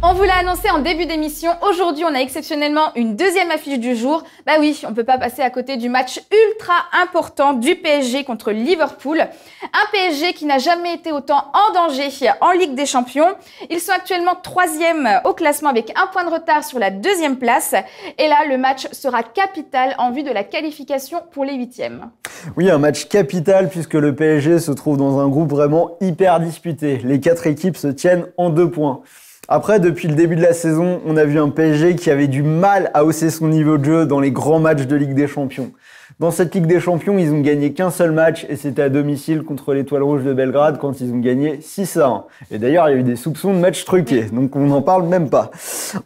On vous l'a annoncé en début d'émission, aujourd'hui on a exceptionnellement une deuxième affiche du jour. Bah oui, on peut pas passer à côté du match ultra important du PSG contre Liverpool. Un PSG qui n'a jamais été autant en danger en Ligue des Champions. Ils sont actuellement 3e au classement avec un point de retard sur la 2e place. Et là, le match sera capital en vue de la qualification pour les 8e. Oui, un match capital puisque le PSG se trouve dans un groupe vraiment hyper disputé. Les 4 équipes se tiennent en 2 points. Après, depuis le début de la saison, on a vu un PSG qui avait du mal à hausser son niveau de jeu dans les grands matchs de Ligue des Champions. Dans cette Ligue des Champions, ils ont gagné qu'un seul match et c'était à domicile contre l'Étoile Rouge de Belgrade quand ils ont gagné 6-1. Et d'ailleurs, il y a eu des soupçons de match truqué, donc on n'en parle même pas.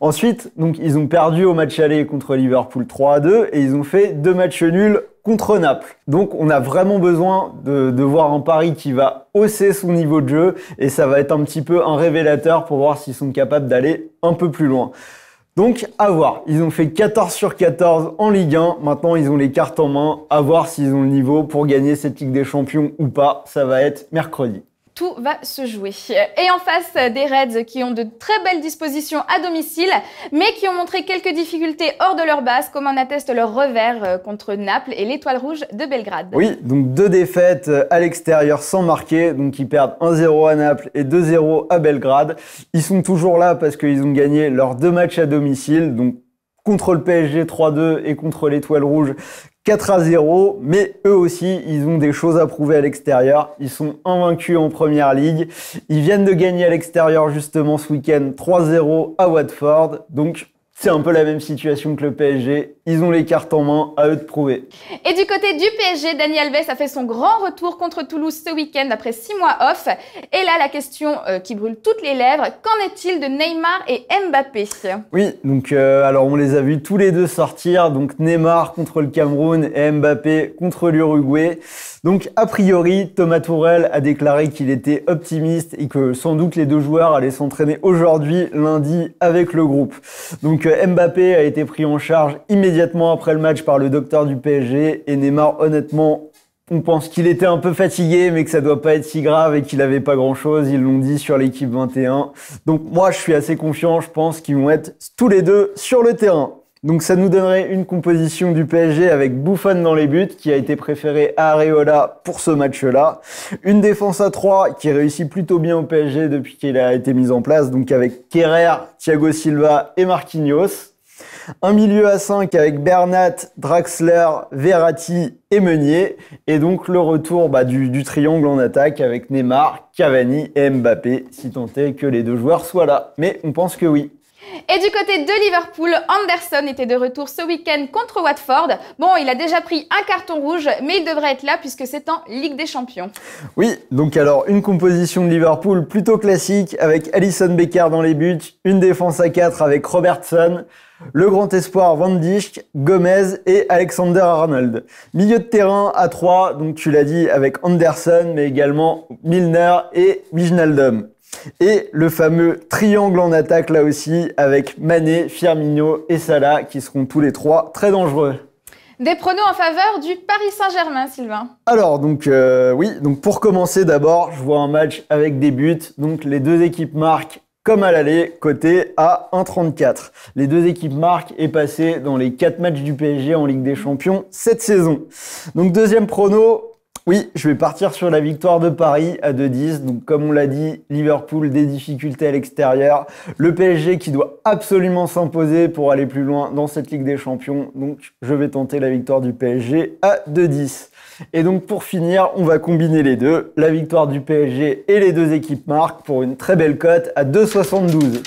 Ensuite, donc, ils ont perdu au match aller contre Liverpool 3-2 et ils ont fait 2 matchs nuls contre Naples. Donc on a vraiment besoin de voir un Paris qui va hausser son niveau de jeu et ça va être un petit peu un révélateur pour voir s'ils sont capables d'aller un peu plus loin. Donc à voir, ils ont fait 14 sur 14 en Ligue 1, maintenant ils ont les cartes en main, à voir s'ils ont le niveau pour gagner cette Ligue des Champions ou pas, ça va être mercredi. Tout va se jouer. Et en face des Reds qui ont de très belles dispositions à domicile, mais qui ont montré quelques difficultés hors de leur base, comme en atteste leur revers contre Naples et l'Étoile Rouge de Belgrade. Oui, donc 2 défaites à l'extérieur sans marquer, donc ils perdent 1-0 à Naples et 2-0 à Belgrade. Ils sont toujours là parce qu'ils ont gagné leurs 2 matchs à domicile, donc contre le PSG 3-2 et contre l'Étoile Rouge 4-0, mais eux aussi, ils ont des choses à prouver à l'extérieur. Ils sont invaincus en première ligue. Ils viennent de gagner à l'extérieur justement ce week-end 3-0 à Watford. Donc, c'est un peu la même situation que le PSG. Ils ont les cartes en main, à eux de prouver. Et du côté du PSG, Dani Alves a fait son grand retour contre Toulouse ce week-end après 6 mois off. Et là, la question qui brûle toutes les lèvres, qu'en est-il de Neymar et Mbappé? Oui, donc alors on les a vus tous les deux sortir. Donc Neymar contre le Cameroun et Mbappé contre l'Uruguay. Donc a priori, Thomas Tuchel a déclaré qu'il était optimiste et que sans doute les 2 joueurs allaient s'entraîner aujourd'hui, lundi, avec le groupe. Donc Mbappé a été pris en charge immédiatement après le match par le docteur du PSG et Neymar, honnêtement, on pense qu'il était un peu fatigué mais que ça doit pas être si grave et qu'il avait pas grand chose, ils l'ont dit sur l'équipe 21. Donc moi je suis assez confiant, je pense qu'ils vont être tous les deux sur le terrain. Donc ça nous donnerait une composition du PSG avec Buffon dans les buts, qui a été préféré à Areola pour ce match-là. Une défense à 3 qui réussit plutôt bien au PSG depuis qu'il a été mis en place, donc avec Kerrer, Thiago Silva et Marquinhos. Un milieu à 5 avec Bernat, Draxler, Verratti et Meunier. Et donc le retour du triangle en attaque avec Neymar, Cavani et Mbappé, si tant est que les 2 joueurs soient là. Mais on pense que oui. Et du côté de Liverpool, Anderson était de retour ce week-end contre Watford. Bon, il a déjà pris un carton rouge, mais il devrait être là puisque c'est en Ligue des Champions. Oui, donc alors une composition de Liverpool plutôt classique avec Alisson Becker dans les buts, une défense à 4 avec Robertson, le grand espoir Van Dijk, Gomez et Alexander-Arnold. Milieu de terrain à 3, donc tu l'as dit, avec Anderson, mais également Milner et Wijnaldum. Et le fameux triangle en attaque là aussi avec Mané, Firmino et Salah qui seront tous les 3 très dangereux. Des pronos en faveur du Paris Saint-Germain, Sylvain. Alors donc oui, donc pour commencer d'abord, je vois un match avec des buts. Donc les 2 équipes marquent comme à l'aller, coté à 1,34. Les 2 équipes marquent et passées dans les 4 matchs du PSG en Ligue des Champions cette saison. Donc deuxième prono. Oui, je vais partir sur la victoire de Paris à 2-10. Donc, comme on l'a dit, Liverpool, des difficultés à l'extérieur. Le PSG qui doit absolument s'imposer pour aller plus loin dans cette Ligue des Champions. Donc, je vais tenter la victoire du PSG à 2-10. Et donc, pour finir, on va combiner les deux. La victoire du PSG et les 2 équipes marquent pour une très belle cote à 2,72.